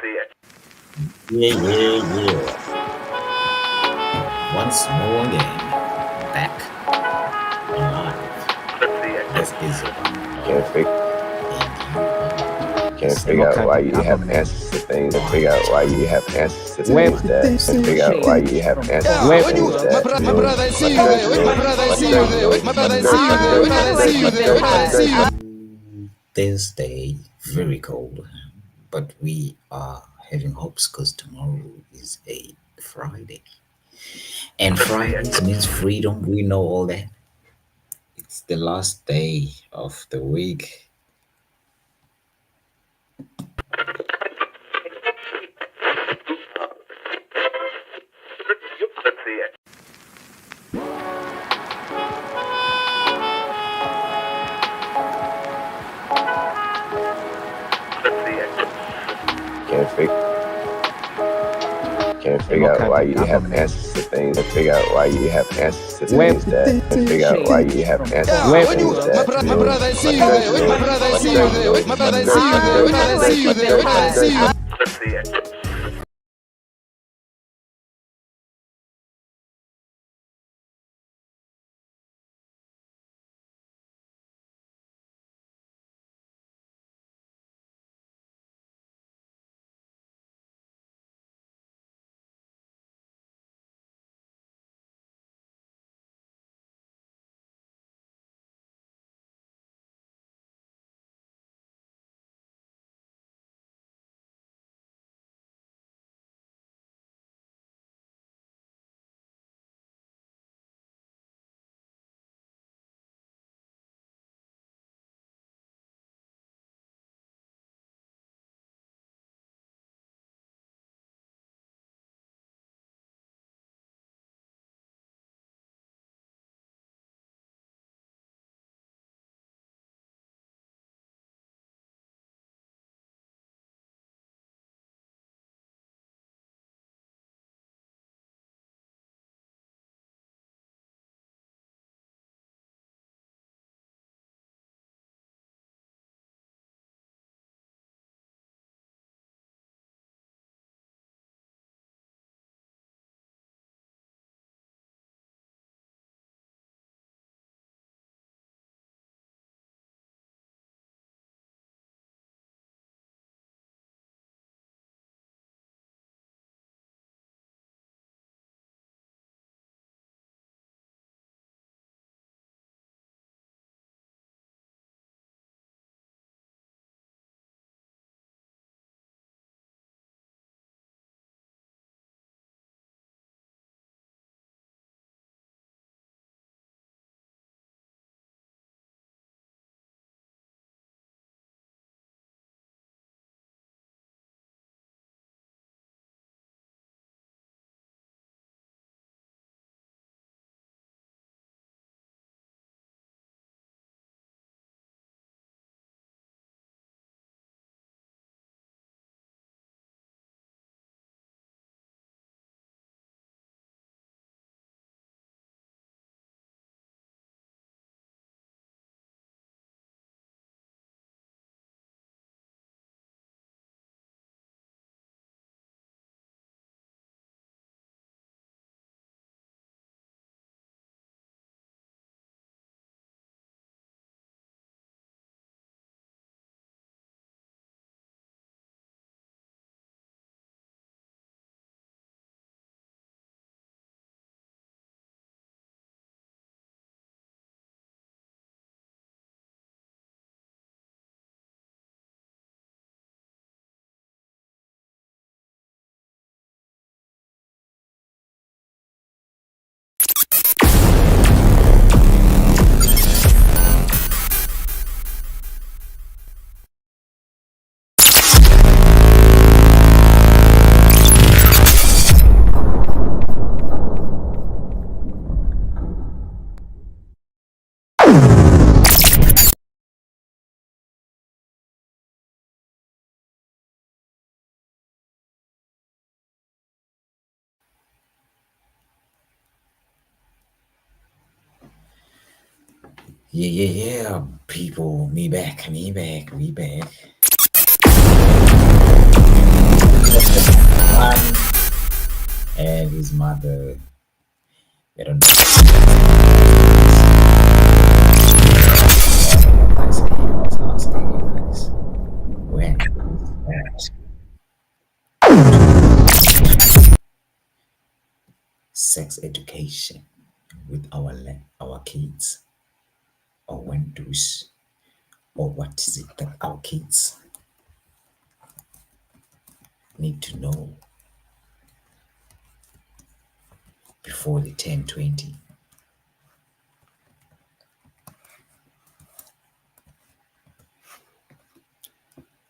Yeah, yeah, yeah. Once more again, back alive. This is your Can't figure and you are can't figure out why Democratic you have government answers to things. Can't figure out Party. why you have answers to Web, things that can't figure out why you have answers to web, things that My brother, I see you there. Wait, my brother, I see you there. Wait, my brother, I see you there. Wait, my brother, I see you there. Wait, my brother, I see you. This day, very cold, but we are having hopes because tomorrow is a Friday. And Fridays means freedom. We know all that. It's the last day of the week. can't figure can't figure out why you have answers to things. Can't figure out why you have answers to things that can't figure out why you have answers to things that My brother, I see you there. Wait, my brother, I see you there. Wait, my brother, I see you there. Wait, my brother, I see you there. Wait, my brother, I see you. Yeah, yeah, yeah, people. Me back, me back, me back. his mother. I don't know what I say. I was asking you guys when is sex education with our kids, or when do we, or what is it that our kids need to know before they turn 20?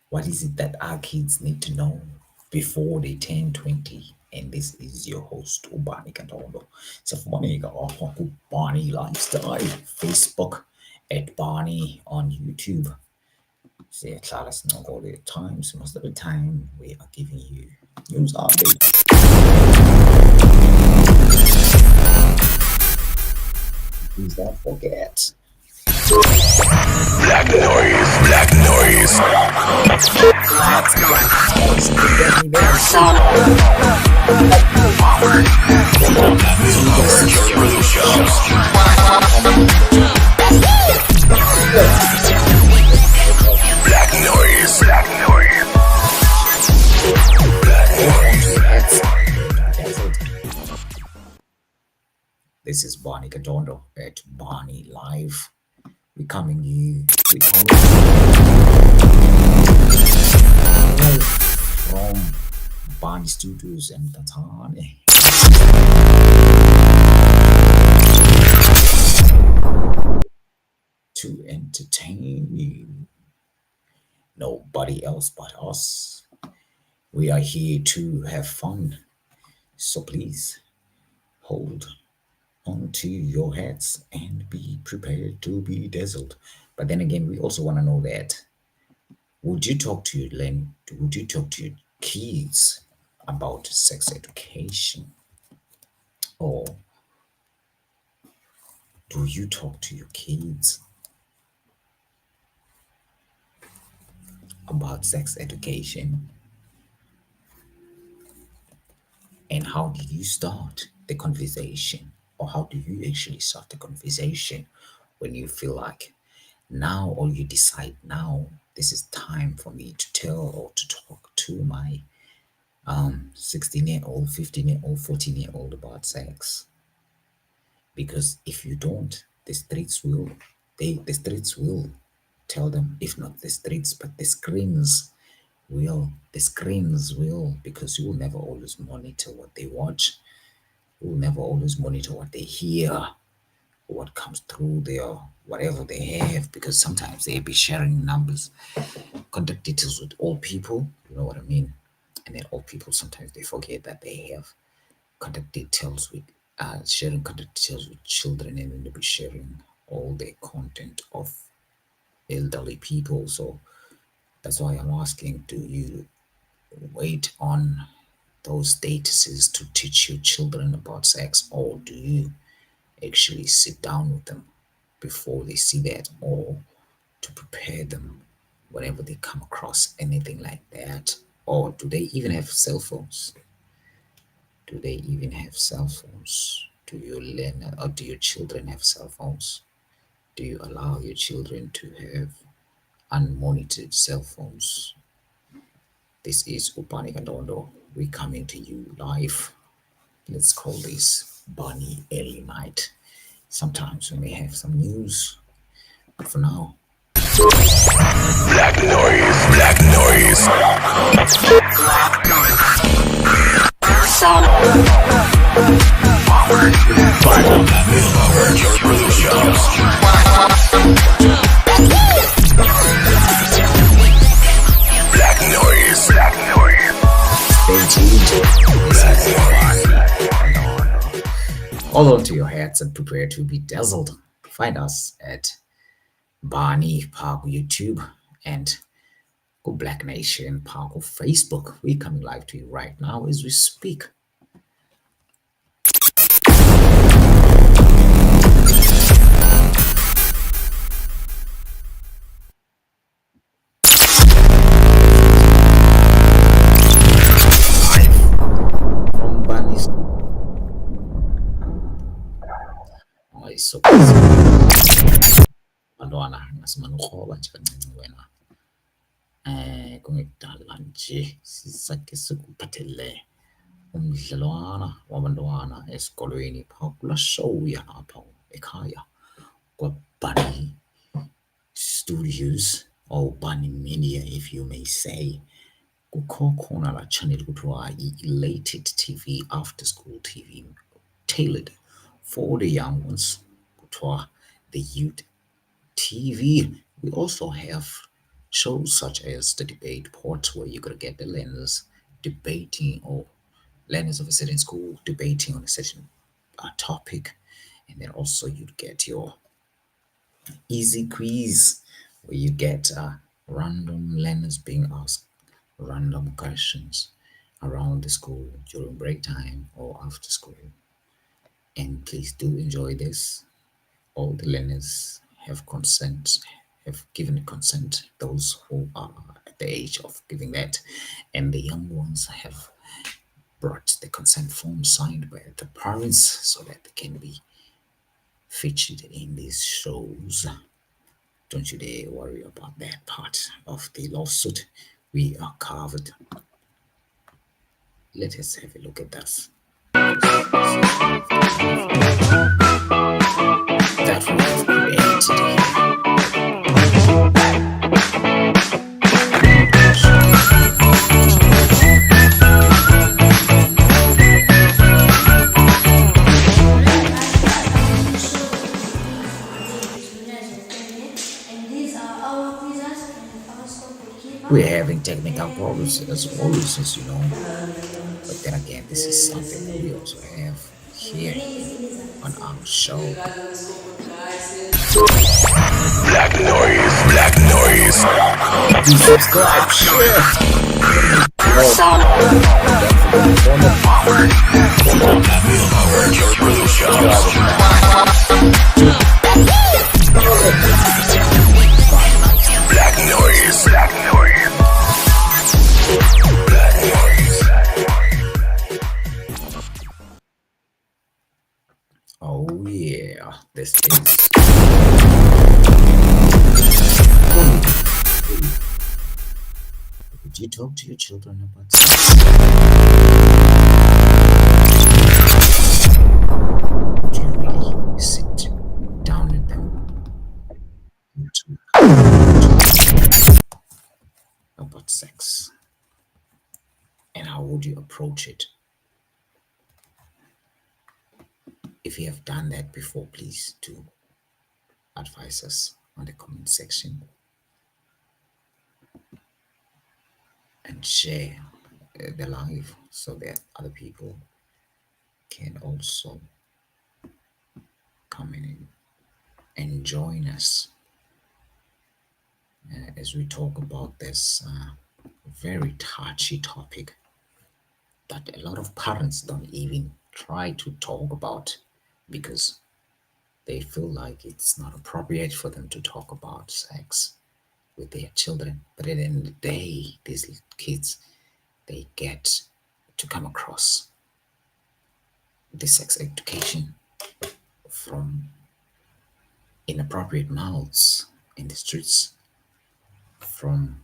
What is it that our kids need to know before they turn 20? And this is your host, Bani Katondo. So for Bani Lifestyle, Facebook at Bani on YouTube. So yeah, let us know all the times. Most of the time, we are giving you news updates. Please don't forget. Black noise, black noise. Let's go. Black noise, black noise. This is Bani Katondo at Bani Live. We coming live from Bani Studios in Tanzania to entertain you. Nobody else but us. We are here to have fun. So please hold onto your hats and be prepared to be dazzled. But then again, we also want to know that would you talk to your kids about sex education, or do you talk to your kids about sex education? And how did you start the conversation? Or how do you actually start the conversation when you feel like now, or you decide now, this is time for me to tell or to talk to my 16-year-old, 15-year-old, 14-year-old about sex? Because if you don't, the streets will tell them, if not the streets, but the screens will, because you will never always monitor what they watch. You will never always monitor what they hear, what comes through their whatever they have, because sometimes they be sharing numbers, contact details with old people, you know what I mean? And then old people, sometimes they forget that they have contact details with sharing contact details with children, and then they'll be sharing all the content of elderly people. So that's why I'm asking, do you wait on those statuses to teach your children about sex, or do you actually sit down with them before they see that, or to prepare them whenever they come across anything like that? Or do they even have cell phones? Do they even have cell phones? Do you learn, or do your children have cell phones? Do you allow your children to have unmonitored cell phones? This is Upani Kandondo. We coming to you live. Let's call this Bani Early Night. Sometimes we may have some news, but for now, Black noise, black noise. Black noise, black noise. stay tuned. This is Bani. Hold on to your hats and prepare to be dazzled. Find us at Bani Park YouTube and Go Black Nation Park of Facebook. We're coming live to you right now as we speak. Live from Bani's simane ukroba nje kancinci wena. Kungekudala nje sisake sikuphathele umdlalwana wabantwana esikolweni phaa kulaa show yalapha ekhaya kwaBani Studios or Bani Media, if you may say. Kukho khona laa channel kuthiwa yi-Elated TV, after school TV, tailored for the young ones, kuthiwa the youth TV. We also have shows such as the debate pot, where you're gonna get the learners debating, or learners of a certain school debating on a certain topic, and then also you'd get your easy quiz, where you get random learners being asked random questions around the school during break time or after school. And please do enjoy this. All the learners have given consent, those who are at the age of giving that, and the young ones have brought the consent form signed by the parents so that they can be featured in these shows. Don't you dare worry about that part of the lawsuit. We are covered. Let us have a look at that. That we have created. We're having technical problems as always, as you know. But then again, this is something that we also have here on our show. Black noise, black noise. Please subscribe, share. Black noise, black noise. Black noise. Oh yeah, this is. Would you talk to your children about sex? Would you really sit down with them and talk about sex? And how would you approach it? If you have done that before, please do advise us on the comment section and share the live so that other people can also come in and join us as we talk about this very touchy topic that a lot of parents don't even try to talk about because they feel like it's not appropriate for them to talk about sex with their children. But at the end of the day, these kids, they get to come across the sex education from inappropriate mouths in the streets, from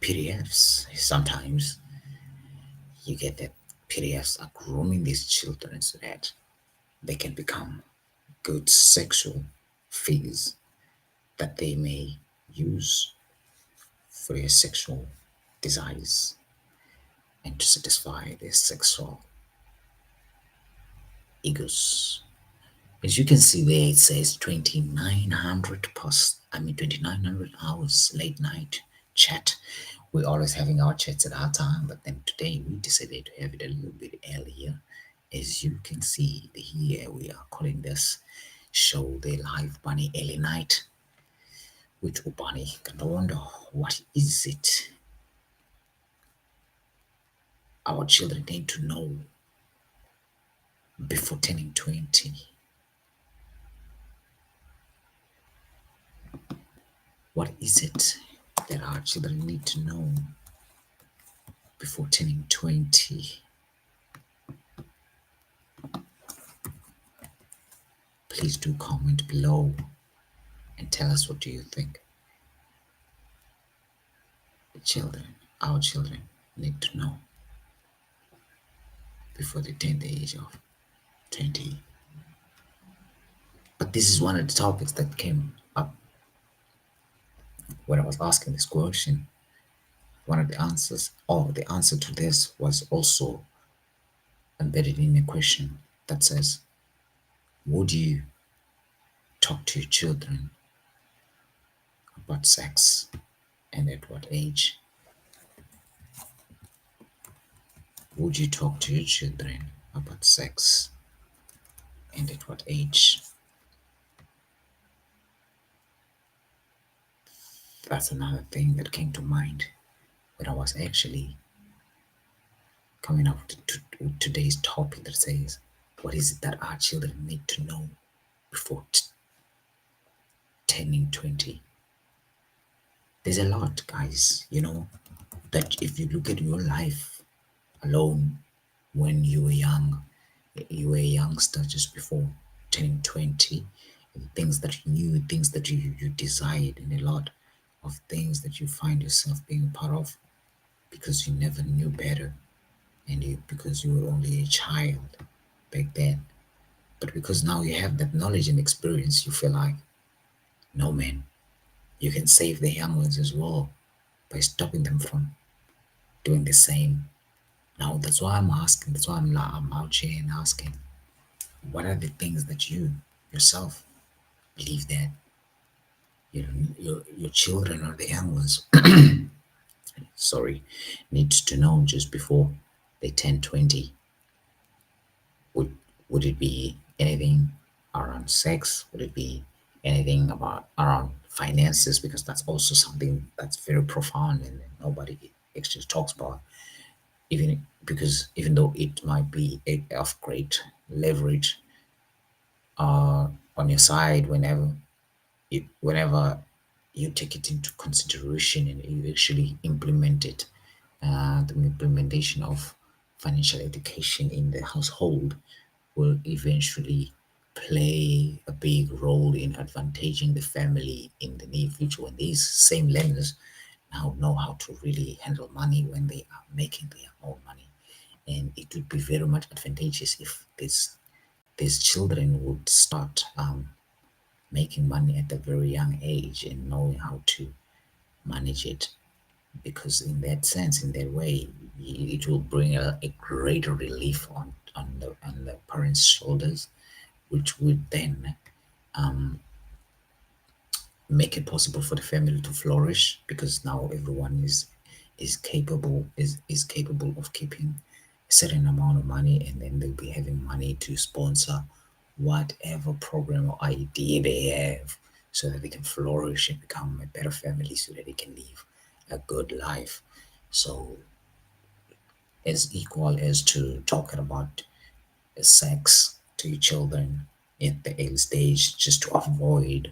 PDFs. Sometimes you get that PDFs are grooming these children so that they can become good sexual figures that they may use for their sexual desires and to satisfy their sexual egos. As you can see there, it says 2,900 hours late night chat. We're always having our chats at our time, but then today we decided to have it a little bit earlier. As you can see here, we are calling this show the Live Bunny Early Night. Which Ubani can wonder what is it our children need to know before turning 20. What is it that our children need to know before turning 20? Please do comment below and tell us what do you think. The children, our children, need to know before they attain the age of 20. But this is one of the topics that came up when I was asking this question. One of the answers, or the answer to this, was also embedded in a question that says, would you talk to your children about sex and at what age? Would you talk to your children about sex and at what age? That's another thing that came to mind when I was actually coming up to today's topic that says, what is it that our children need to know before turning 20? There's a lot, guys, that if you look at your life alone when you were young, you were a youngster just before turning 20, and things that you knew, things that you desired, and a lot of things that you find yourself being part of because you never knew better and because you were only a child back then. But because now you have that knowledge and experience, you feel like, no man, you can save the young ones as well by stopping them from doing the same. Now that's why I'm asking. That's why I'm out here and asking. What are the things that you yourself believe that your children or the young ones, sorry, needs to know just before they turn 20? Would would it be anything around sex? Would it be anything about around finances? Because that's also something that's very profound and nobody actually talks about. Even because even though it might be of great leverage on your side whenever you take it into consideration and you actually implement it, the implementation of financial education in the household will eventually play a big role in advantaging the family in the near future when these same learners now know how to really handle money when they are making their own money. And it would be very much advantageous if these children would start making money at a very young age and knowing how to manage it, because in that sense, in that way, it will bring a greater relief on the parents' shoulders, which would then make it possible for the family to flourish, because now everyone is capable of keeping a certain amount of money, and then they'll be having money to sponsor whatever program or idea they have, so that they can flourish and become a better family, so that they can live a good life. So as equal as to talking about sex to your children at the early stage, just to avoid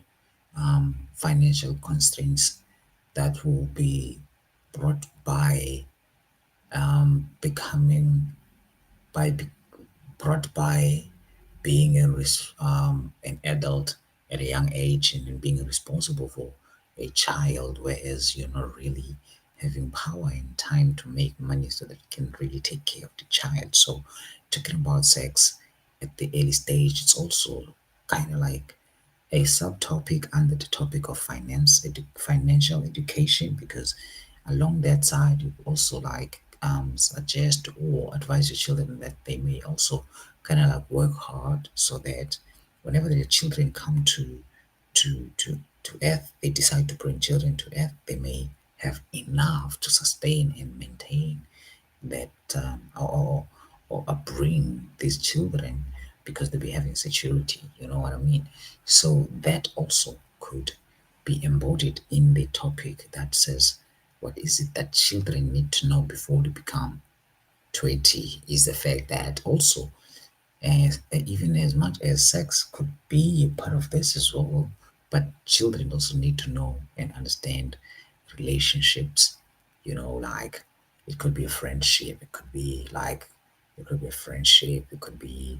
financial constraints that will be brought by becoming by be, brought by being an adult at a young age and then being responsible for a child, whereas you're not really having power and time to make money so that you can really take care of the child. So talking about sex at the early stage, it's also kind of like a subtopic under the topic of financial education, because along that side you also like suggest or advise your children that they may also kind of like work hard, so that whenever their children come to earth, they decide to bring children to earth, they may have enough to sustain and maintain that or upbring these children, because they'll be having security, you know what I mean? So that also could be embodied in the topic that says, what is it that children need to know before they become 20? Is the fact that also, as even as much as sex could be a part of this as well, but children also need to know and understand relationships, like it could be a friendship, it could be a friendship, it could be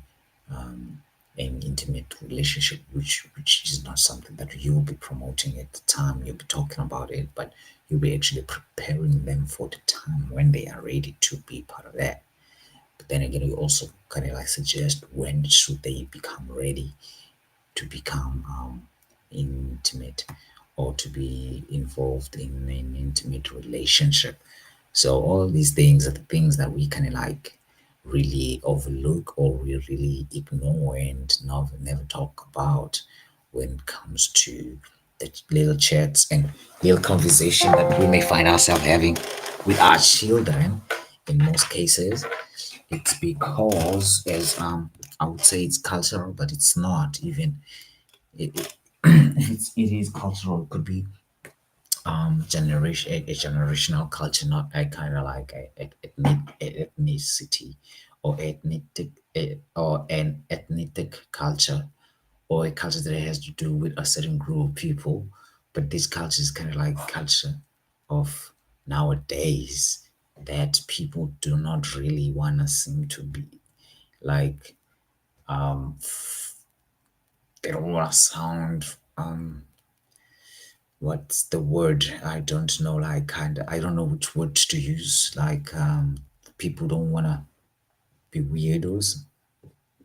an intimate relationship, which is not something that you'll be promoting at the time you'll be talking about it, but you'll be actually preparing them for the time when they are ready to be part of that. But then again, you also kind of like suggest when should they become ready to become intimate or to be involved in an intimate relationship. So all these things are the things that we kind of like really overlook or we really ignore and never talk about when it comes to the little chats and little conversation that we may find ourselves having with our children. In most cases, it's because as I would say it's cultural, but it's not even. It is cultural. It could be a generational culture, not a kind of like ethnicity or or an ethnic culture or a culture that has to do with a certain group of people. But this culture is kind of like culture of nowadays that people do not really want to seem to be like they don't want to sound what's the word, I don't know, like kind of I don't know which word to use, like people don't want to be weirdos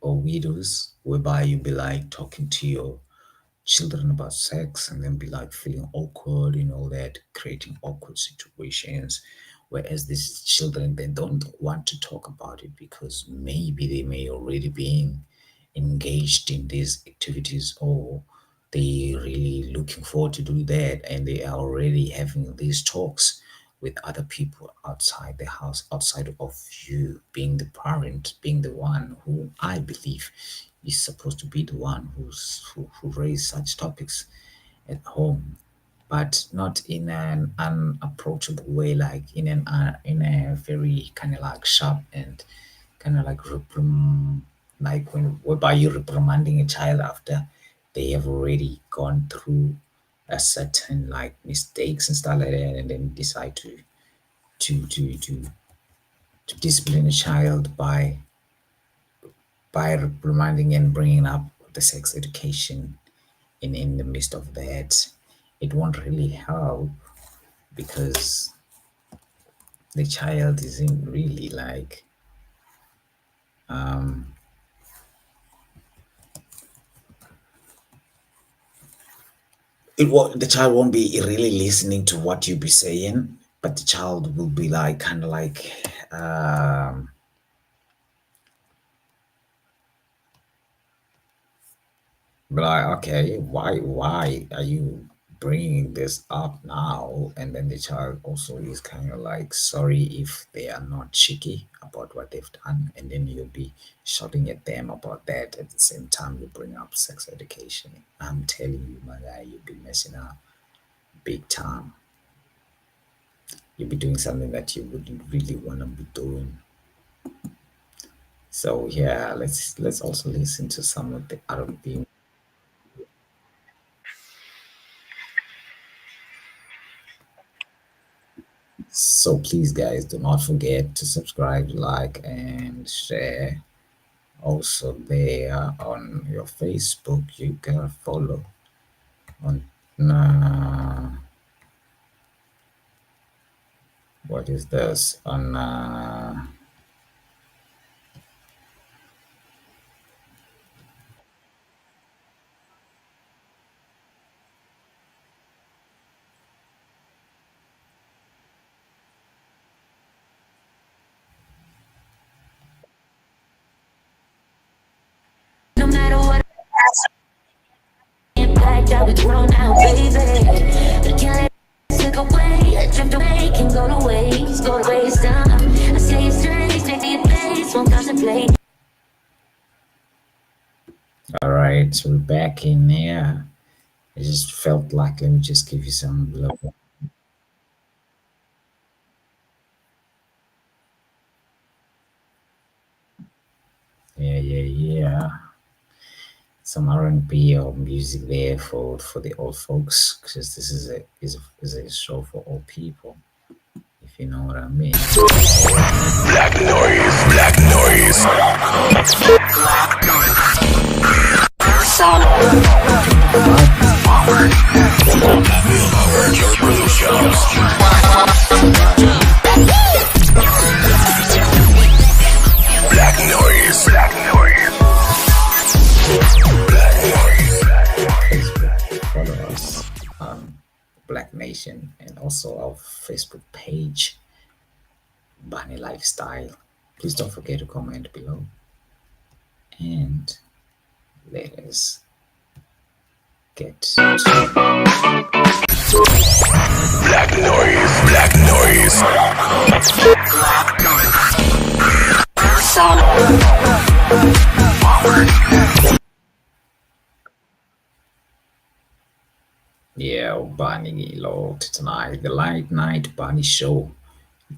or weirdos whereby you be like talking to your children about sex and then be like feeling awkward and all that, creating awkward situations. Whereas these children, they don't want to talk about it because maybe they may already be engaged in these activities or they really looking forward to do that and they are already having these talks with other people outside the house, outside of you being the parent, being the one who I believe is supposed to be the one who raise such topics at home, but not in an unapproachable way, like in a very kind of like sharp and kind of like like when whereby you're reprimanding a child after they have already gone through a certain like mistakes and stuff like that, and then decide to to to to discipline a child by reprimanding and bringing up the sex education in the midst of that. It won't really help because the child isn't really like the child won't be really listening to what you be saying, but the child will be like kind of like be like, okay, why are you bringing this up now? And then the child also is kind of like sorry if they are not cheeky about what they've done, and then you'll be shouting at them about that at the same time you bring up sex education. I'm telling you, my guy, you'll be messing up big time. You'll be doing something that you wouldn't really want to be doing. So yeah, let's also listen to some of the R&B. So please, guys, do not forget to subscribe, like, and share. Also, there on your Facebook, you can follow on what is this on No matter what impact, I'll be grown now, baby. But can't let it slip away. I drift away, can go to waste, go to waste. I say it's strange, maybe your face won't contemplate. all right, so we're back in there. I just felt like let me just give you some love. Yeah. Some R&B or music there for the old folks because this is a show for old people, if you know what I mean. Black noise, black noise. Bani lifestyle. Please don't forget to comment below and let us get to Black noise, black noise. yeah, Bani Lord tonight, the Light Night Bani Show,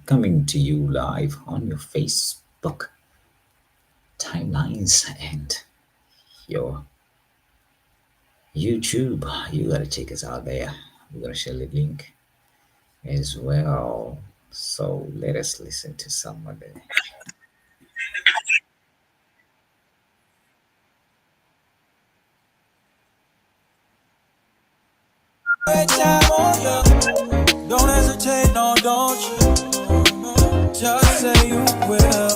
coming to you live on your Facebook timelines and your YouTube. You gotta check us out there. We're gonna share the link as well. So let us listen to some of the. Don't hesitate, no, don't you? Just say you will.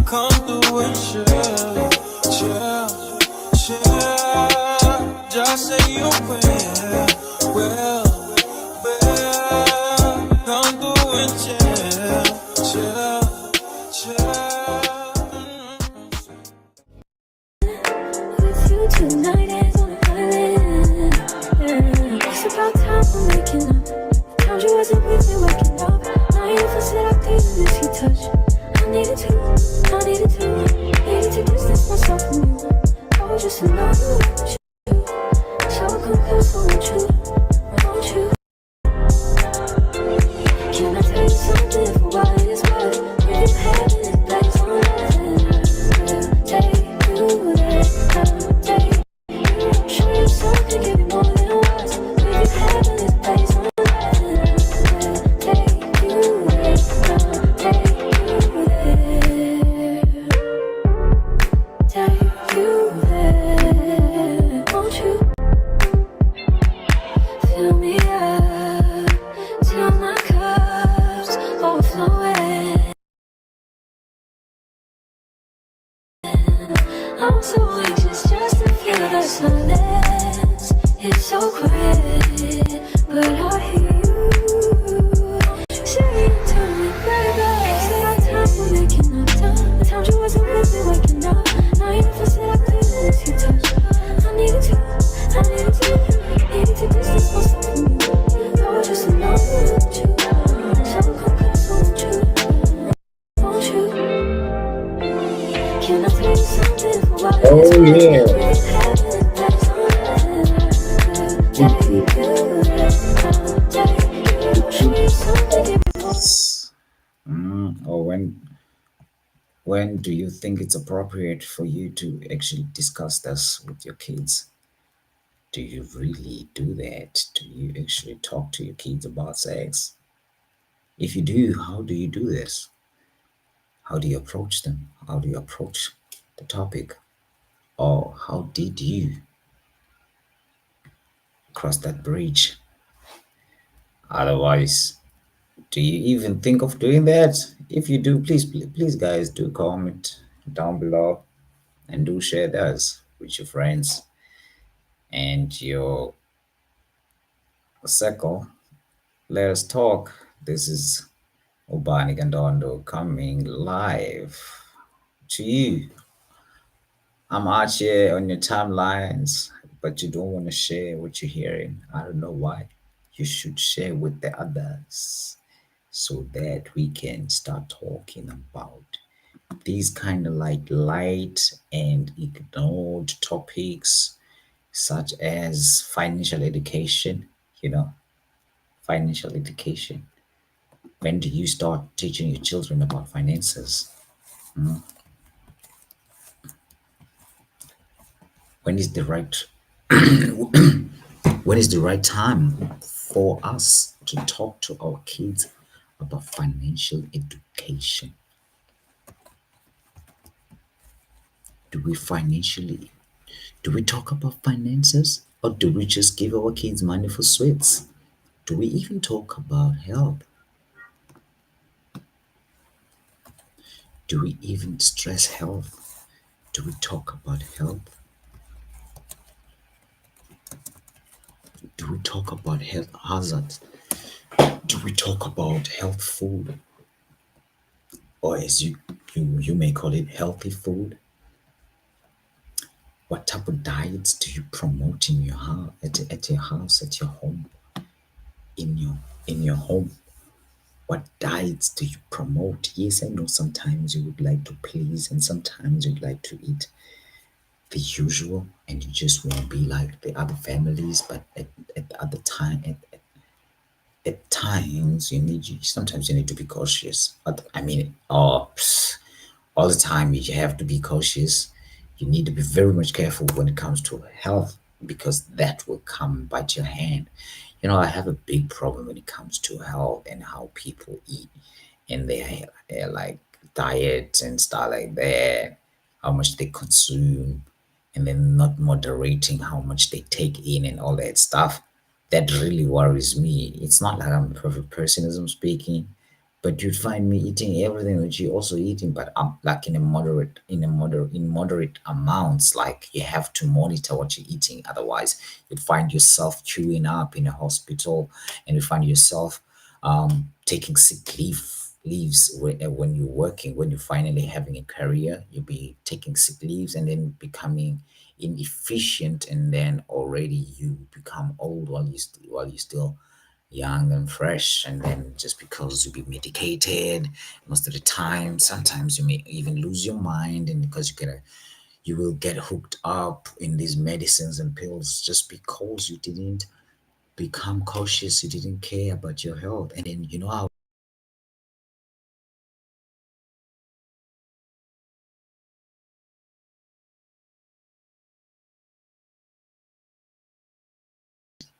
Come through and chill. Just say you will. Come through and chill. With you tonight is on an island. It's about time we're making up. Found you wasn't with me waking up. Now you feel said I couldn't miss your touch. I needed to distance myself from you. I was just in love with you. So come close, won't you? Can I tell you something for what it's worth? If you had this place on earth, take you there, take you. Show you something, give you more than words. If you had this place on earth, take you there, take you there, won't you? Fill me up till my cup's overflowing. I'm so anxious just to feel the silence. It's so quiet, but I hear you saying to me, baby. Said our time we're making up time. The times you wasn't with me waking up. Now you never said I couldn't miss your touch. I needed to distance myself from you. I was just in love with you. So come close, won't you? Can I tell you something for what it's Oh worth? yeah. We've had it, that's on earth. Take you there, show you something, give you more. Or when do you think it's appropriate for you to actually discuss this with your kids? Do you really do that? Do you actually talk to your kids about sex? If you do, how do you do this? How do you approach them? How do you approach the topic? Or how did you cross that bridge? Otherwise, do you even think of doing that? If you do, please, guys, do comment down below and do share this with your friends and your circle. Let us talk. This is Obani Gandondo coming live to you. I'm out here on your timelines, but you don't want to share what you're hearing. I don't know why. You should share with the others so that we can start talking about these kind of like light and ignored topics such as financial education, you know, financial education. When do you start teaching your children about finances? When is the right when is the right time for us to talk to our kids about financial education? Do we financially do we talk about finances or do we just give our kids money for sweets? Do we even talk about health? Do we even stress health? Do we talk about health? Do we talk about health hazards? do we talk about health food, or as you may call it, healthy food? What type of diets do you promote in your house, at your house, at your home, in your home? What diets do you promote? Yes, I know sometimes you would like to please, and sometimes you'd like to eat the usual, and you just won't be like the other families. But at the other time, at times sometimes you need to be cautious. But I mean, all the time you have to be cautious. You need to be very much careful when it comes to health, because that will come bite your hand. I have a big problem when it comes to health and how people eat and their like diets and stuff like that, how much they consume, and then not moderating how much they take in and all that stuff. That really worries me. It's not like I'm a perfect person as I'm speaking, but you'd find me eating everything that you're also eating, but I'm like in moderate amounts. Like you have to monitor what you're eating, otherwise you'd find yourself queuing up in a hospital, and you find yourself taking sick leaves when you're working. When you're finally having a career, you'll be taking sick leaves and then becoming inefficient, and then already you become old while you're still young and fresh. And then just because you be medicated most of the time, sometimes you may even lose your mind, and because you will get hooked up in these medicines and pills just because you didn't become cautious, you didn't care about your health. And then you know how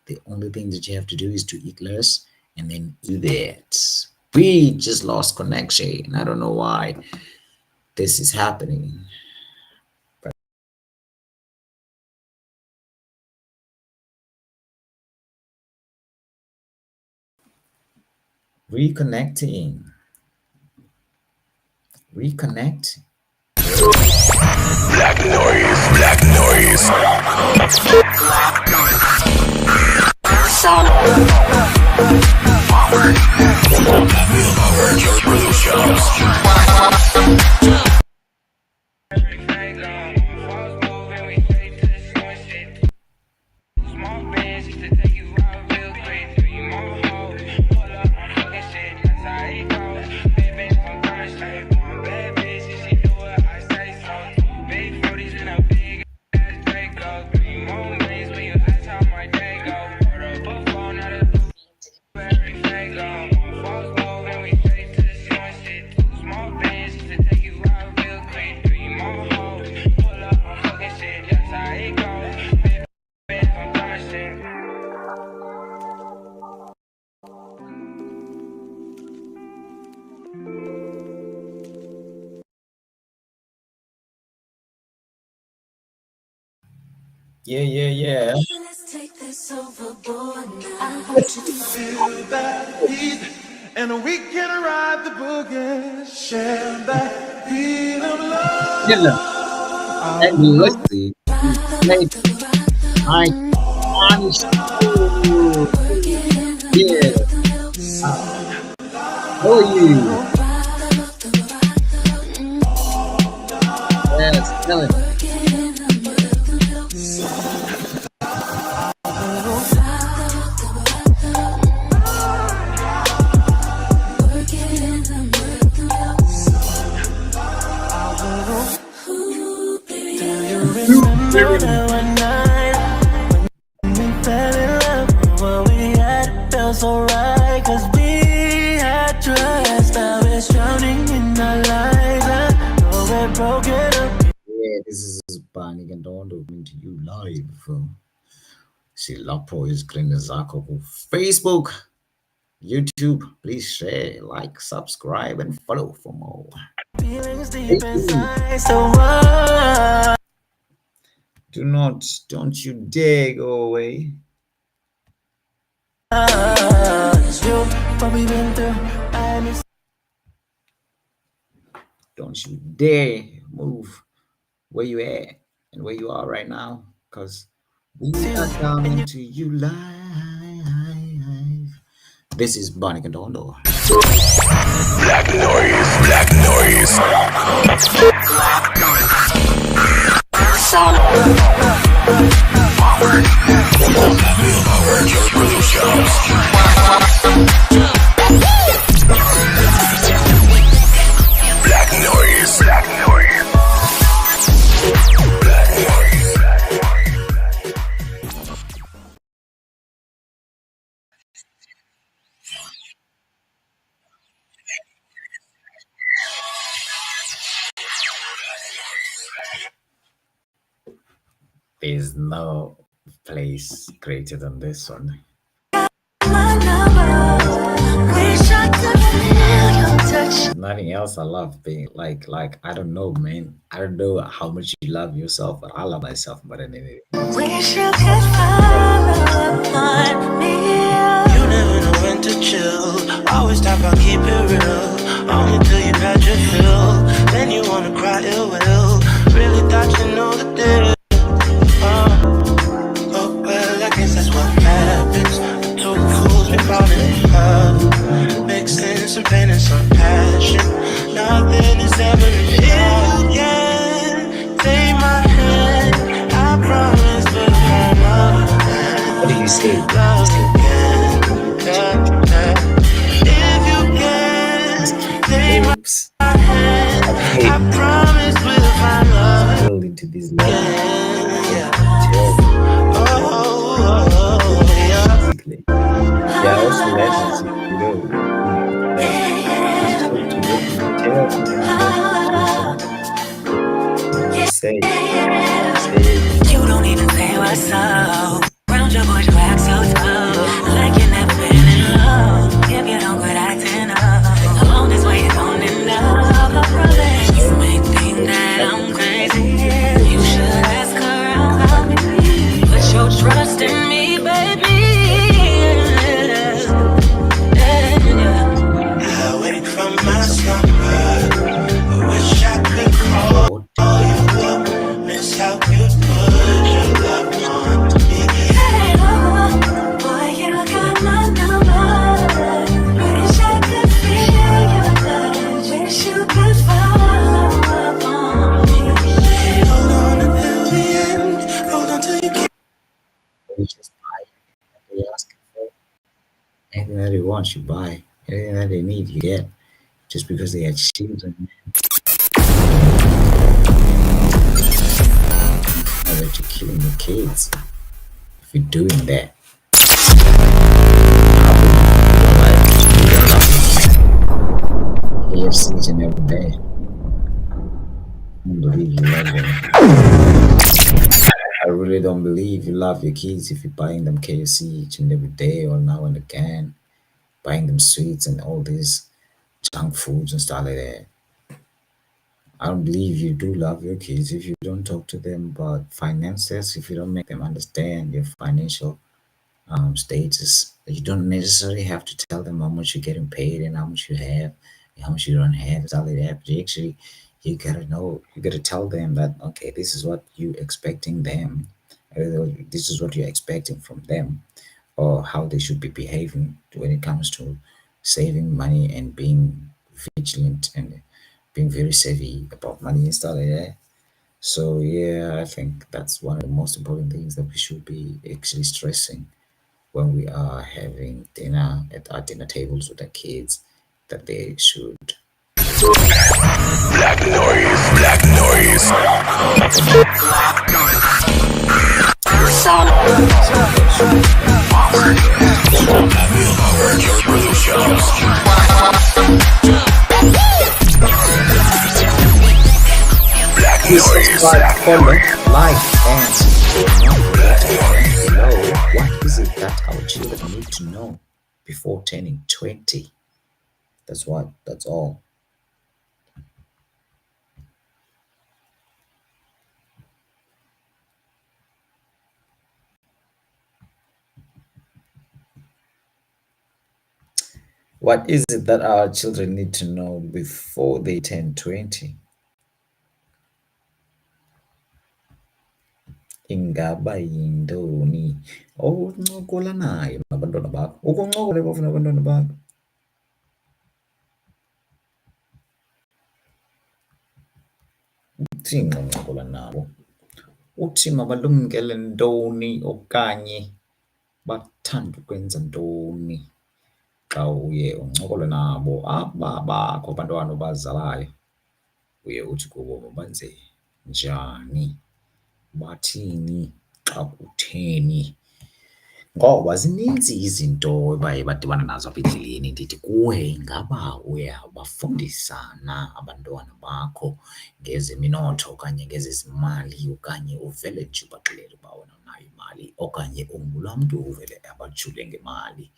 the only thing that you have to do is to eat less, and then do that. We just lost connection. I don't know why this is happening. Reconnecting. Reconnect. Black noise, black noise. Your production. Yeah, yeah, yeah. Let's take this overboard now. I want you to feel That beat, and we can ride the boogie, share that beat of Yeah. And love. let's see. Play my Bani show. Yeah. How are you? Yes, tell him. Remember that one night when we fell in love, what we had felt so right, 'cause we had trust. Now we're drowning in our lives, know we're broken up. Yeah, this is Bani Gandondo coming to you live from Silapo is Zako Facebook, YouTube. Please share, like, subscribe, and follow for more. Feelings Hey, deep inside, so what? don't you dare go away. You, what we've been through, I miss. Don't you dare move where you at and where you are right now, because we You are and you coming to you live This is Bani Condondo. Black noise. Black noise. Black noise. Black noise. Black noise. There's no place greater than this one. My number. Wish I could feel your touch. Nothing else I love being like I don't know, man. I don't know how much you love yourself, but I love myself more than anything. Wish you could follow upon me. You never know when to chill. Always talk about keep it real. Only till you got your fill. Then you wanna cry ill will. Really thought you know the deal. Oh well, I guess that's what happens. Two fools be falling in love. Mixing some pain and some passion. Nothing is ever enough. If you can take my hand, I promise we'll find love. What do you say? Love again. If you can take my Oops. hand, I promise we'll find love Fell into this love. again. Terrible. Yeah. Basically. Yeah, also legends, you know. This is what you do. You tell you say, say, You don't even say what's up. Round your bush, wax so tough. Like you never been in love. If you don't quit acting up, alone this way you don't end up. I promise you make think that I'm crazy. You should ask around about me. Put your trust in me, baby. I wake from my slumber. I wish I could call Lord, you up. Miss how you put your love on me. Hey, oh, boy, you got my number. Wish I could feel your touch. Wish you could follow up on me. Hold on until the end. Hold on till you get. you just buy what they ask for. Anything that they want, you buy. Anything that they need, you get. Just because they had children, now that you're killing your kids. If you're doing that, KFC each and every day. I don't believe you love them. I really don't believe you love your kids if you're buying them KFC each and every day or now and again, buying them sweets and all these junk foods and stuff like that. I don't believe you do love your kids if you don't talk to them about finances, if you don't make them understand your financial status. You don't necessarily have to tell them how much you're getting paid and how much you have and how much you don't have, stuff like that. But you actually, you gotta know, you gotta tell them that, okay, this is what you expecting them, this is what you're expecting from them, or how they should be behaving when it comes to saving money and being vigilant and being very savvy about money and stuff like that. So yeah, I think that's one of the most important things that we should be actually stressing when we are having dinner at our dinner tables with our kids, that they should Black noise. Black noise. Black noise. subscribe, comment, like, and know what is it that our children need to know before turning 20. That's all. What is it that our children need to know before they turn 20? ingaba yintoni okuncokola nayo nabantwana bakho? Ukuncokola bafuna abantwana bakho. Uthini xa uncokola nabo? Uthi mabalumkele ntoni okanye bathanda ukwenza ntoni xa uye uncokole nabo aba bakho abantwana obazalayo? Uye uthi kubo mabenze njani, bathini xa kutheni? Ngoba zininzi izinto abaye badibana nazo apha endleleni. Ndithi kuwe ingaba uyabafundisa na abantwana bakho ngezeminotho okanye ngezezimali okanye uvele nje ubaxelele uba wena unayo imali okanye ungulaa mntu uvele abajule ngemali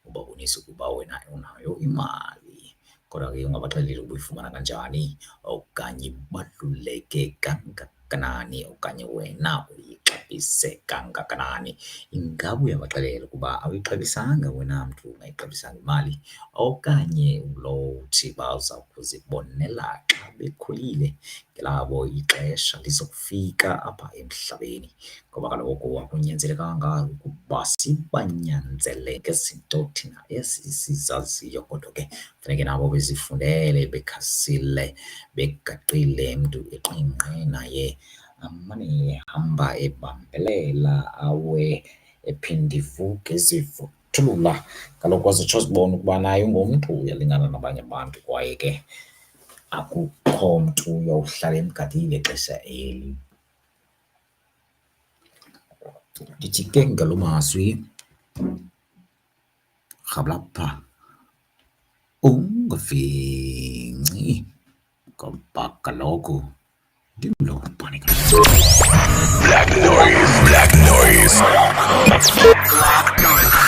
ubabonise ukuba wena unayo imali? Kodwa ke ungabaxeleli uba uyifumana kanjani okanye ibaluleke kangakanani okanye wena uyixabise kangakanani. Ingaba uyabaxelela ukuba awuyixabisanga wena mntu ungayixabisanga imali okanye lo uthi baza kuzibonela xa bekhulile ngelabo ixesha lizokufika apha emhlabeni? Ngoba kaloku akunyanzelekanga ukuba sibanyanzele ngezinto thina esizaziyo kodwa ke funeke nabo bezifundele bekhasile begaqile mntu eqingqe naye amane ehamba ebambelela awe ephinde ivuke ezivuthulula kaloku azotsho azibone ukuba naye ungumntu uyalingana nabanye abantu kwaye ke akukho mntu uyowuhlala emgadile ixesha eli. Ndithi ke ngalo mazwi rhablapha ungavinci ngoba kaloku ndilo Bani. Black noise, black noise. Black noise, black noise.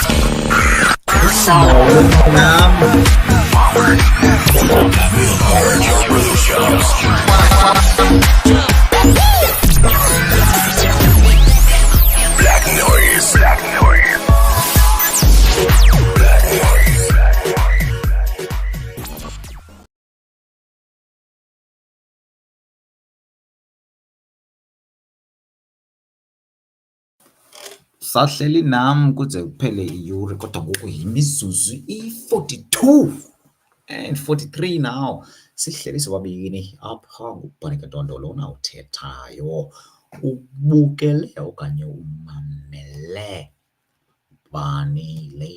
Black noise. Sahleli nam kuze kuphele iyure kodwa ngoku yimizuzu i-42 and 43 now sihleli sobabini apha nguBani Kadondo lona uthethayo. Ubukele okanye umamele Bani le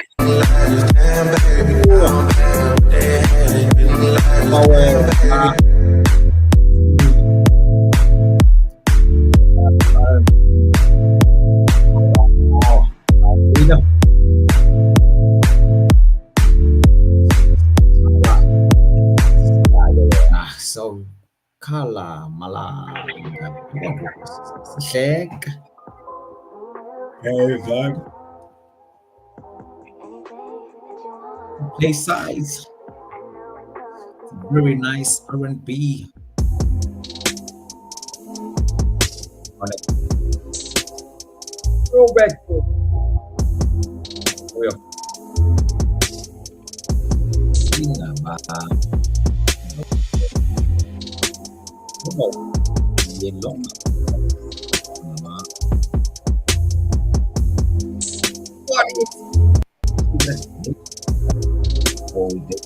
so khala malanga sihleka. Hey, vibe. Play size. Very nice R&B. On it. Throwback. Oh, yeah. Yellow. What is it?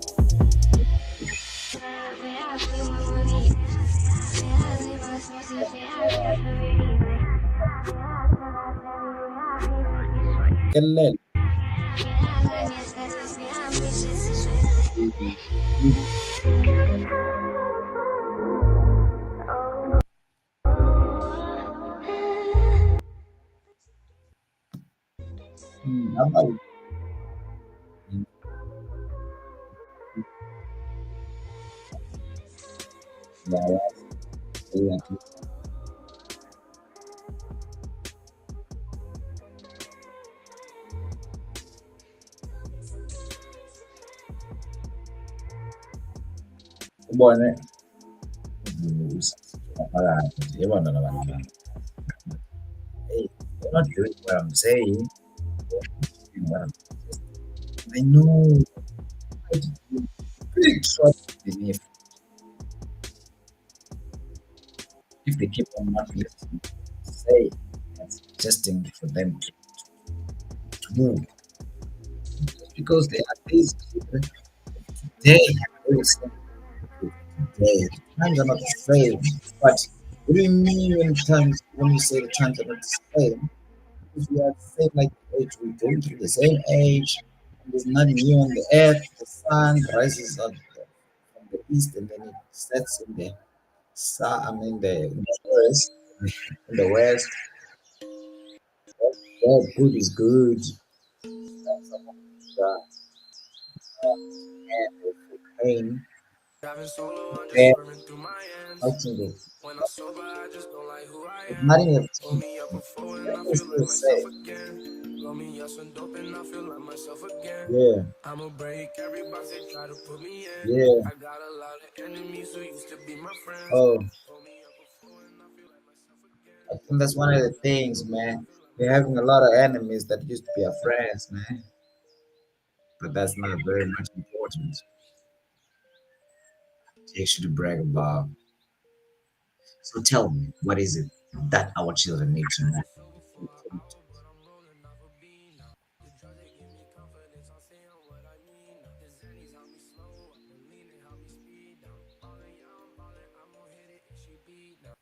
Apa? Ya, iya. Buone. Io vado avanti. Hey, you're not doing what I'm saying. I know. I big trust in if they keep on not listening, say that's them to move because they are these people today. They will say today times are not the same. But what do you mean when times when you say the times are not the same? Because we are the same like the age we go through the same age. And there's nothing new on the earth. The sun rises up from the east and then it sets in the I mean the west. In the west, what good is good. Uh, and the cocaine, Driving solo, I'm just bad, swerving through my ends. fighting the When I'm sober, I just don't like who I but am. not in the Pull me up before and I everything is feel still like the myself same. again. Blow me up some dope and I feel like myself again. Yeah, I'ma break every box they try to put me in. yeah. I got a lot of enemies who used to be my friends. Oh, Pull me up before and I feel like myself again. I think that's one of the things, man. We're having a lot of enemies that used to be our friends, man. But that's not very much important. They should brag about. So tell me, what is it that our children need to know? Sober for an hour, but I'm rolling off a bean now. The drugs they give me confidence, I'm saying what I mean now. The Xannies help me slow up, the leaning help me speed down. Ballin', yeah, I'm ballin', I'm gon' hit it and she beat now.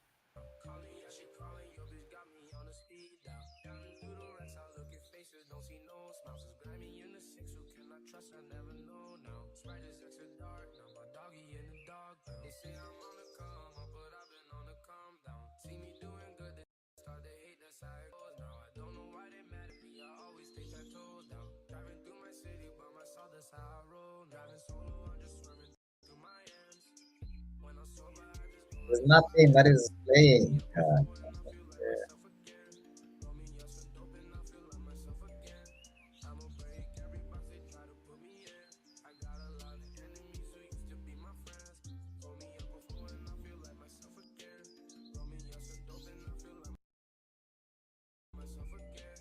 Calling, yeah, she calling, your bitch got me on the speed down. Down through the racks, I look at faces, don't see no smiles. Just grab me in the six, who can I trust? I never know now. Sprite is extra dark, now my doggy in the dog pound. They say I'm on the come up, but I've been on the calm down. See me doing good, they start to hate, that's how it goes now. I don't know why they mad at me, I always take that toes down. Driving through my city by myself, that's how I roll. Driving solo, I'm just swerving through my ends. When I'm sober, I just don't There's like who I nothing that am. is Pull me playing. up before and I feel like myself again. Roll me up some dope and I feel like myself again. I'ma break every box they try to put me in. I got a lot of enemies who used to be my friends. Pull me up before and I feel like myself again. Roll me up some dope and I feel like myself again.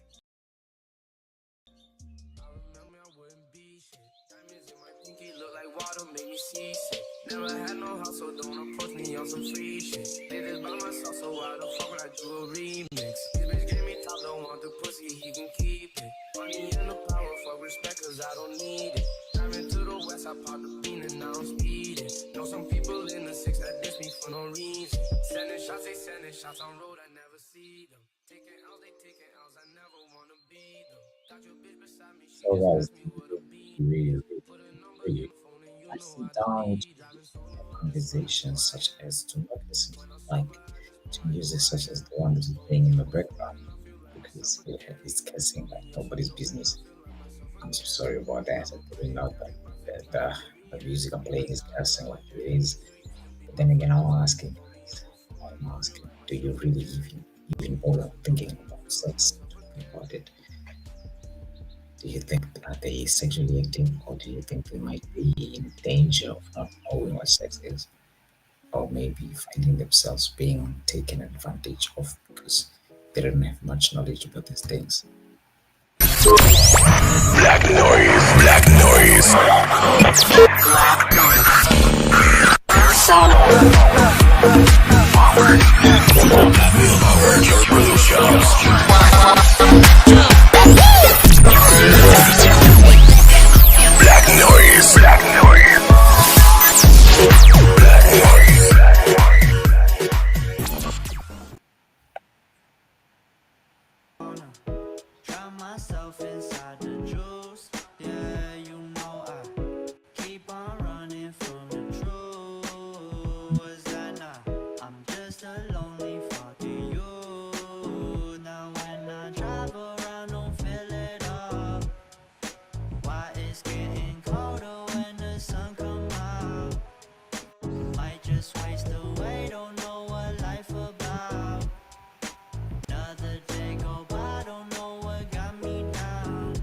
I remember I wouldn't be shit. Diamonds in my pinky look like water, make me seasick. Never had no house, so don't approach me on some free shit. Did this by myself, so why the fuck would I do a remix? This bitch gave me top, don't want the pussy, he can keep it. Money and the power, fuck respect, cause I don't need it. Driving to the west, I popped the bean and now I'm speeding. Know some people in the six that diss me for no reason. Sending shots, they sending shots on road, I never see them. Taking L's, they taking L's, I never wanna be them. Got your bitch beside me, she So just guys, asked me what a beat really, is. really, Put a number in really, the phone and you I know sit I don't down to need. Driving solo, have I'm just swerving through conversations my such ends. as to not listen to When I'm like sober, I just to don't like who music I such as am. the one that is Pull playing me in the up before background and I feel like myself because again. it's cussing Roll like me up some nobody's dope and I business. feel like myself I'm so again. sorry about that. I I'ma didn't break know that every box they the, try to the, put me the in. music I'm I playing is got a cussing lot like of it is. enemies who used to be But my then again, I'm friends. asking, Pull me up before and I I'm feel asking, like do myself you really again. Roll even me up bother some dope thinking and I about feel like sex? myself Talking again. about it. Do you think are they sexually active, or do you think they might be in danger of not knowing what sex is, or maybe finding themselves being taken advantage of because they don't have much knowledge about these things? Black noise. Black noise. Your production. Black noise. Black noise. Black noise. Drown myself inside the juice. Yeah, you know I keep on running from the truth. Was that not? I'm just a lonely fucking you. Now when I drive around, don't feel it all. Why it's getting colder when the sun come out? Might just waste away, don't know what life about. Another day go by, don't know what got me down.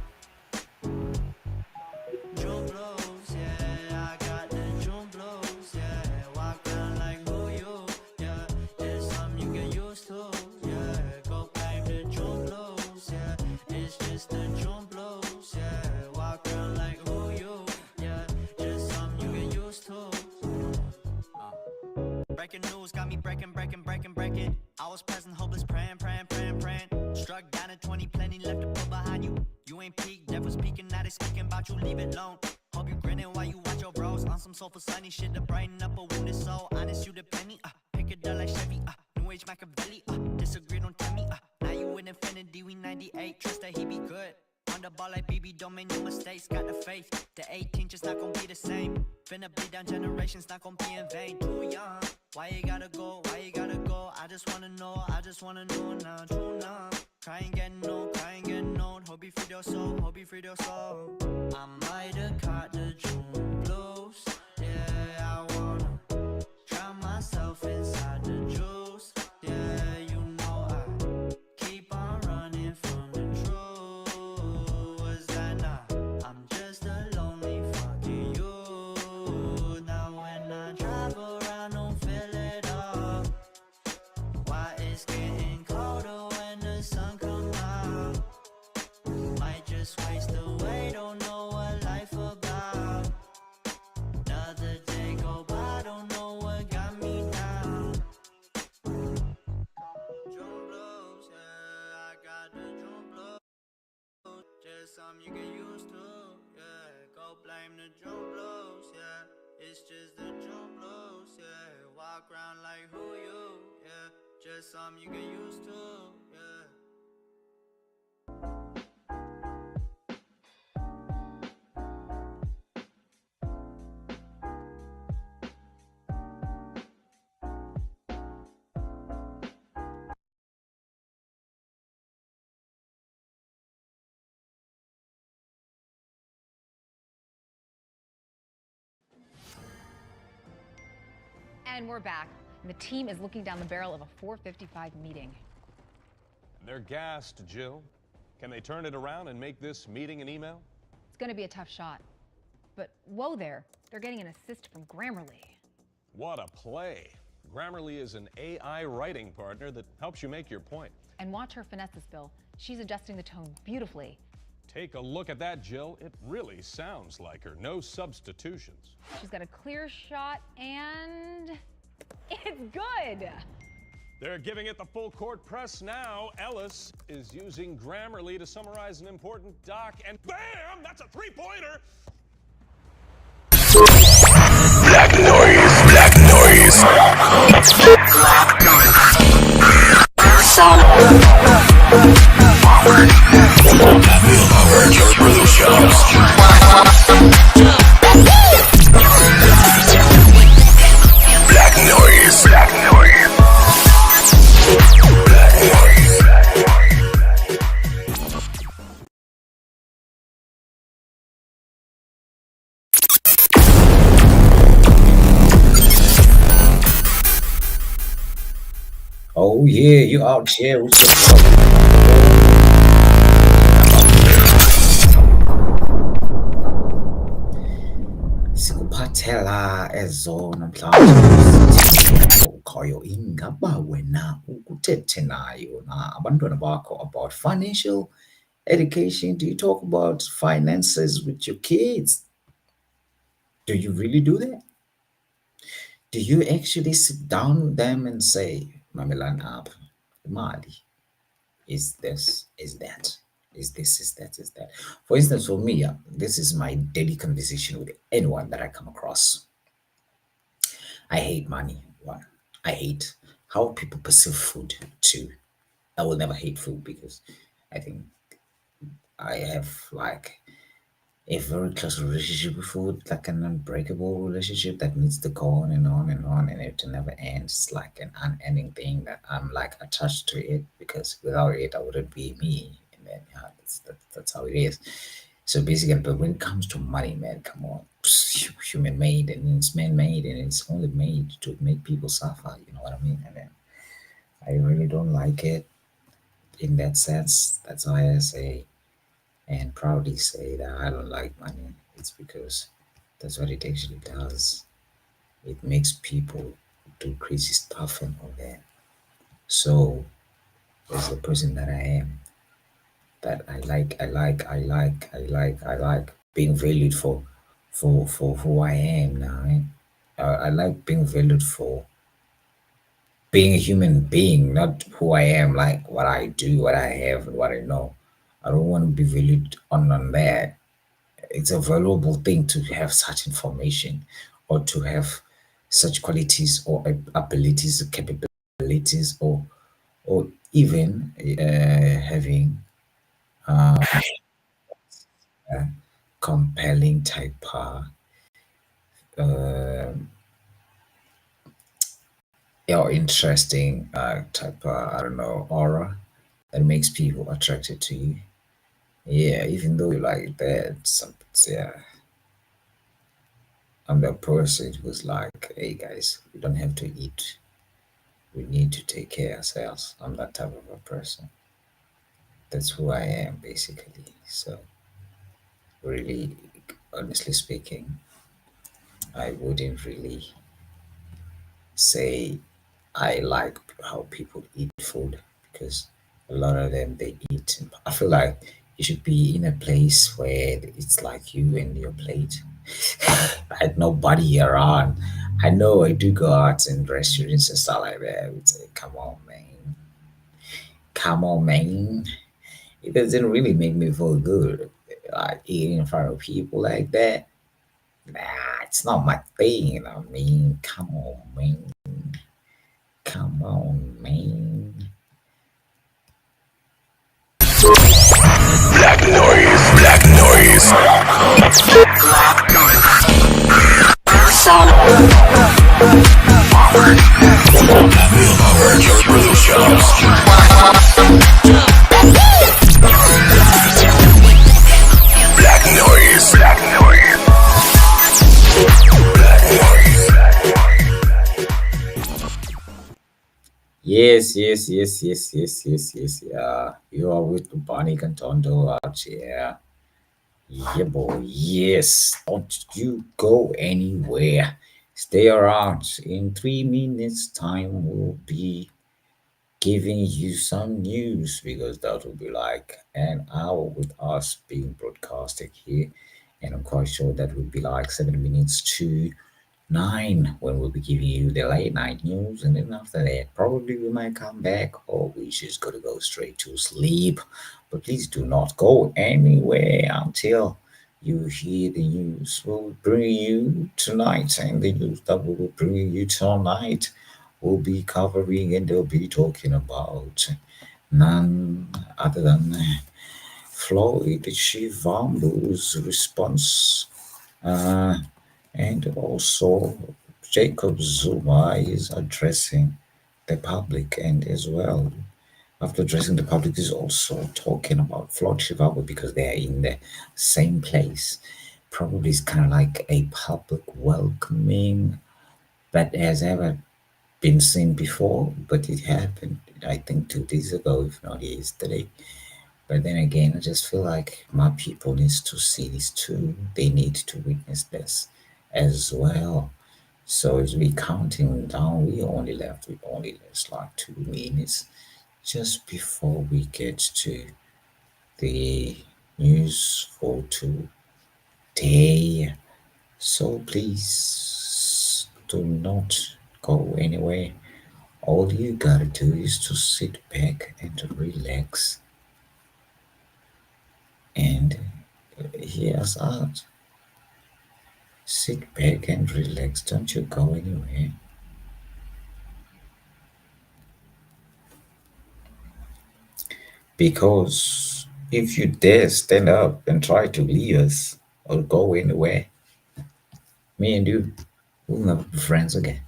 June blues, yeah, I got the June blues, yeah. Walk around like who you, yeah. It's something you get used to, yeah. Go back to June blues, yeah. It's just the June blues, yeah. Walk around like who you, yeah. Just something you get used to. Breaking news got me breaking. I was present, hopeless, praying. Struck down at 20, plenty watch you leave it alone. Hope you grinning while you watch your bros on some soulful sunny shit to brighten up a wounded soul. Honest, you the penny, pick it up like Chevy, New Age Machiavelli, disagree, don't tell me, now you in infinity, we 98, trust that he be good. On the ball like BB, don't make no mistakes, got the faith, the 18 just not gonna be the same. Finna bleed down generations, not gonna be in vain. Too young, why you gotta go, why you gotta go? I just wanna know now, too numb. Cry and get known, cry and get known. Hope you free your soul, hope you free your soul. I might have caught the June blues. Yeah, I wanna drown myself inside the juice. Yeah, you know I keep on running from the truth. Was that not? I'm just a lonely fucking you. Now when I drive around, don't feel it all. Why it's getting colder when the sun come out. Might just waste away, don't know what life about. Another day go by, don't know what got me down. June blues, yeah, I got the June blues. Just something you get used to, yeah. Go blame the June blues, yeah. It's just the June blues, yeah. Walk around like who you, yeah. Just something you get used to, yeah. And we're back. And the team is looking down the barrel of a 4:55 meeting. They're gassed, Jill. Can they turn it around and make this meeting an email? It's going to be a tough shot. But whoa there, they're getting an assist from Grammarly. What a play. Grammarly is an AI writing partner that helps you make your point. And watch her finesse this, Bill. She's adjusting the tone beautifully. Take a look at that, Jill. It really sounds like her. No substitutions. She's got a clear shot and it's good. They're giving it the full court press now. Ellis is using Grammarly to summarize an important doc, and bam! That's a three-pointer! Black noise, black noise. Power your production. Black noise, black noise. Black noise. Oh yeah, you out here with your sikuphathela ezo namhlanje ukhoyo ingaba wena ukuthethe nayo na abantwana bakho about financial education. Do you talk about finances with your kids? Do you really do that? Do you actually sit down with them and say, Mamelan up, Mali, is this, is that, is this, is that, is that? For instance, for me, this is my daily conversation with anyone that I come across. I hate money. One, I hate how people perceive food. Two, I will never hate food because I think I have like a very close relationship with food, like an unbreakable relationship that needs to go on and on and on, and it never ends. It's like an unending thing that I'm like attached to it because without it, I wouldn't be me. And then, yeah, that's how it is. So basically, but when it comes to money, man, come on, human made and it's man made and it's only made to make people suffer. You know what I mean? And then I really don't like it in that sense. That's why I say and proudly say that I don't like money. It's because that's what it actually does. It makes people do crazy stuff and all that. So, as the person that I am, that I like being valued for who I am now. I like being valued for being a human being, not who I am, like what I do, what I have, and what I know. I don't want to be valued on that. it's a valuable thing to have such information or to have such qualities or abilities, capabilities, or even having a compelling type uh, or interesting type I don't know aura that makes people attracted to you. Yeah, even though you like that, some yeah, I'm the person who's like, hey guys, we don't have to eat. We need to take care of ourselves. I'm that type of a person. That's who I am basically. So really, honestly speaking, I wouldn't really say I like how people eat food because a lot of them they eat. I feel like you should be in a place where it's like you and your plate. I had nobody around. I know I do go out in restaurants and stuff like that. I would say, come on, man. Come on, man. It doesn't really make me feel good. Like eating in front of people like that. Nah, it's not my thing. I mean, come on, man. Come on, man. Black noise, black noise. Your rhythm shops. Black noise, black noise. Black noise. Yes, yes, yes, yes, yes, yes, yes. Yeah, you are with Bani Cantondo out here. Yeah, boy. Yes. Don't you go anywhere. Stay around. In 3 minutes' time, we'll be giving you some news because that will be like an hour with us being broadcasted here. And I'm quite sure that will be like 7 minutes to 9 when we'll be giving you the late night news. And then after that, probably we might come back or we just gotta go straight to sleep. But please do not go anywhere until you hear the news we'll bring you tonight. And the news that we will bring you tonight will be covering and they'll be talking about none other than Floyd Shivambu's response, uh, and also Jacob Zuma is addressing the public, and as well, after addressing the public, is also talking about Floyd Shivambu because they are in the same place. Probably it's kind of like a public welcoming that has ever been seen before, but it happened, I think, 2 days ago, if not yesterday. But then again, I just feel like my people needs to see this too. They need to witness this as well. So as we counting down, we only left with only less like 2 minutes just before we get to the news for today. So please do not go anywhere. All you gotta do is to sit back and relax and hear us out. Sit back and relax. Don't you go anywhere. Because if you dare stand up and try to leave us or go anywhere, me and you will never be friends again.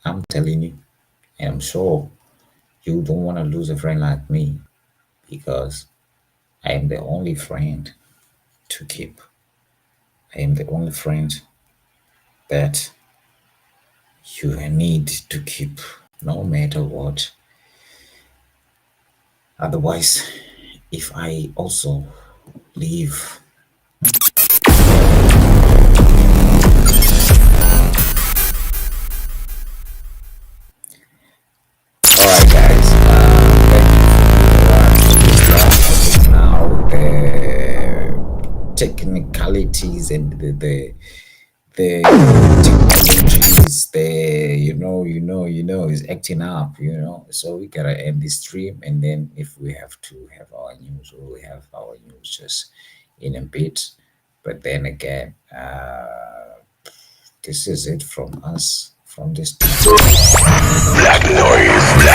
I'm telling you. And I'm sure you don't want to lose a friend like me because I am the only friend to keep. I am the only friend that you need to keep no matter what. Otherwise, if I also leave, all right, guys. Thank you for now the technicalities and the technologies the is acting up, so we gotta end this stream, and then if we have to have our news, we'll have our news just in a bit. But then again, this is it from us, from this. Black noise.